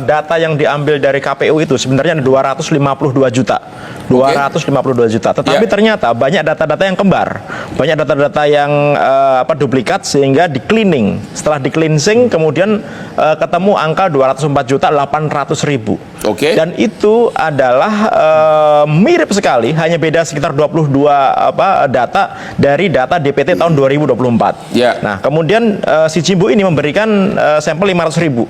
Data yang diambil dari KPU itu sebenarnya ada 252 juta. 252 juta. Tetapi ternyata banyak data-data yang kembar. Banyak data-data yang duplikat sehingga di-cleaning. Setelah di-cleansing kemudian ketemu angka 204 juta 800 ribu. Dan itu adalah mirip sekali, hanya beda sekitar 22 data dari data DPT tahun 2024. Nah, kemudian si Jimbo ini memberikan sampel 500 ribu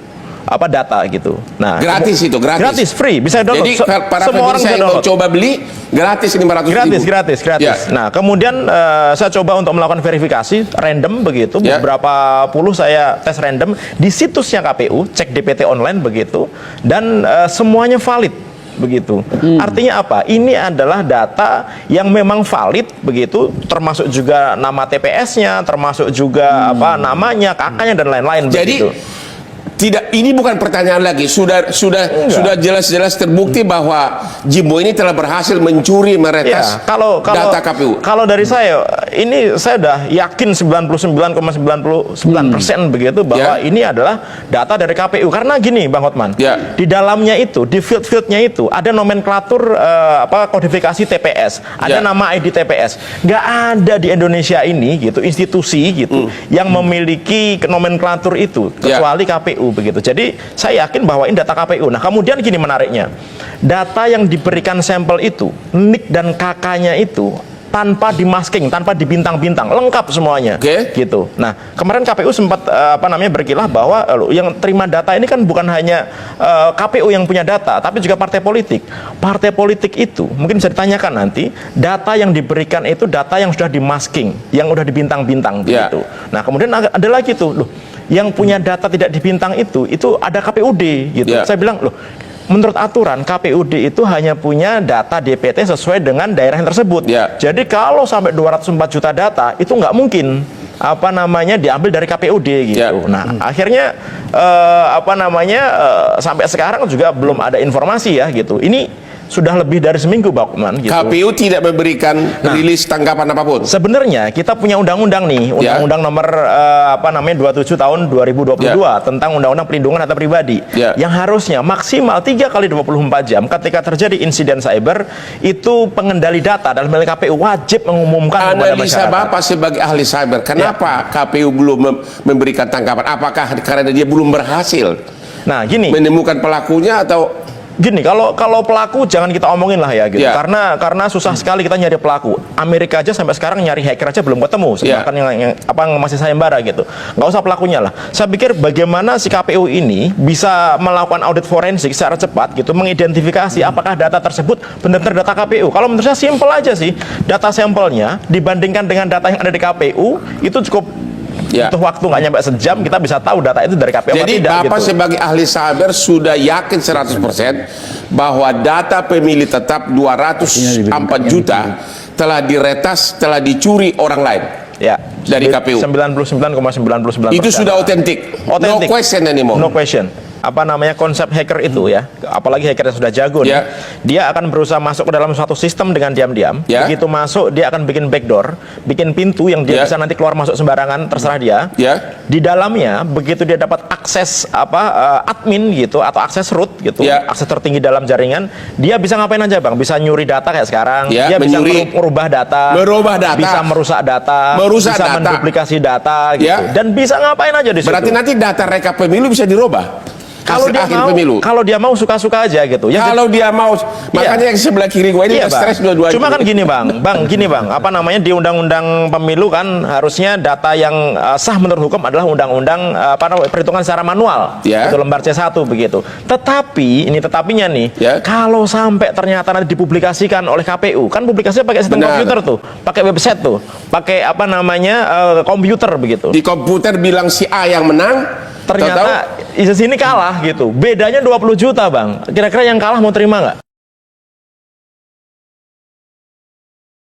data gitu. Nah, gratis itu, gratis, free, bisa download. Jadi para semua orang yang mau coba beli gratis 500 ribu. Gratis. Nah, kemudian saya coba untuk melakukan verifikasi random begitu, beberapa puluh saya tes random di situsnya KPU, cek DPT online begitu, dan semuanya valid begitu. Artinya apa? Ini adalah data yang memang valid begitu, termasuk juga nama TPS-nya, termasuk juga namanya, kakaknya dan lain-lain. Jadi begitu. Tidak, ini bukan pertanyaan lagi. Sudah jelas-jelas terbukti bahwa Jimbo ini telah berhasil mencuri meretas data KPU. Kalau dari saya, ini saya sudah yakin 99,99% begitu bahwa ini adalah data dari KPU. Karena gini, Bang Hotman, di dalamnya itu, di field-fieldnya itu ada nomenklatur kodifikasi TPS, ada nama ID TPS. Nggak ada di Indonesia ini gitu institusi gitu yang memiliki nomenklatur itu kecuali KPU. Begitu. Jadi saya yakin bahwa ini data KPU. Nah, kemudian gini menariknya, data yang diberikan sampel itu, NIK dan KK-nya itu tanpa dimasking, tanpa dibintang-bintang, lengkap semuanya. Gitu. Nah, kemarin KPU sempat berkilah bahwa yang terima data ini kan bukan hanya KPU yang punya data, tapi juga partai politik. Partai politik itu mungkin bisa ditanyakan nanti, data yang diberikan itu data yang sudah dimasking, yang sudah dibintang-bintang gitu. Nah, kemudian ada lagi tuh, loh, yang punya data tidak dibintang itu ada KPUD gitu. Saya bilang, loh, menurut aturan KPUD itu hanya punya data DPT sesuai dengan daerah yang tersebut. Jadi kalau sampai 204 juta data itu nggak mungkin diambil dari KPUD gitu. Nah, akhirnya sampai sekarang juga belum ada informasi ya gitu. Ini sudah lebih dari seminggu, Bang Hotman, gitu. KPU tidak memberikan rilis tanggapan apapun. Sebenarnya kita punya undang-undang nih, undang-undang nomor 27 tahun 2022 tentang undang-undang pelindungan data pribadi, yang harusnya maksimal 3 kali 24 jam ketika terjadi insiden cyber itu pengendali data dalam hal KPU wajib mengumumkan kepada masyarakat. Bapak sebagai ahli cyber, kenapa KPU belum memberikan tanggapan? Apakah karena dia belum berhasil menemukan pelakunya atau gini, kalau pelaku jangan kita omongin lah ya gitu. Karena susah sekali kita nyari pelaku. Amerika aja sampai sekarang nyari hacker aja belum ketemu. Sedangkan yang masih sayembara gitu. Nggak usah pelakunya lah. Saya pikir bagaimana si KPU ini bisa melakukan audit forensik secara cepat gitu, mengidentifikasi apakah data tersebut benar-benar data KPU. Kalau menurut saya simpel aja sih. Data sampelnya dibandingkan dengan data yang ada di KPU itu cukup butuh waktu nggak nyampe sejam, kita bisa tahu data itu dari KPU. Jadi Bapak sebagai ahli cyber sudah yakin 100% bahwa data pemilih tetap 204 juta telah diretas, telah dicuri orang lain dari KPU. 99,99%. Itu sudah otentik. No question anymore. No question. Konsep hacker itu ya, apalagi hacker yang sudah jago nih, dia akan berusaha masuk ke dalam suatu sistem dengan diam-diam. Begitu masuk, dia akan bikin backdoor, bikin pintu yang dia bisa nanti keluar masuk sembarangan, terserah dia. Di dalamnya, begitu dia dapat akses admin gitu atau akses root gitu, akses tertinggi dalam jaringan, dia bisa ngapain aja, Bang? Bisa nyuri data kayak sekarang, dia bisa merubah data, bisa merusak data, bisa menduplikasi data gitu, dan bisa ngapain aja di situ. Berarti nanti data rekap pemilu bisa dirubah. Kalau dia mau suka-suka aja gitu. Kalau dia mau, makanya yang sebelah kiri gue ini stres dua-duanya. Cuma kan gini, Bang, di undang-undang pemilu kan harusnya data yang sah menurut hukum adalah undang-undang perhitungan secara manual. Itu lembar C1 begitu. Tetapi ini tetapinya nih, kalau sampai ternyata nanti dipublikasikan oleh KPU, kan publikasinya pakai sistem komputer tuh, pakai website tuh, pakai komputer begitu. Di komputer bilang si A yang menang, ternyata di sini kalah gitu. Bedanya 20 juta, Bang. Kira-kira yang kalah mau terima nggak?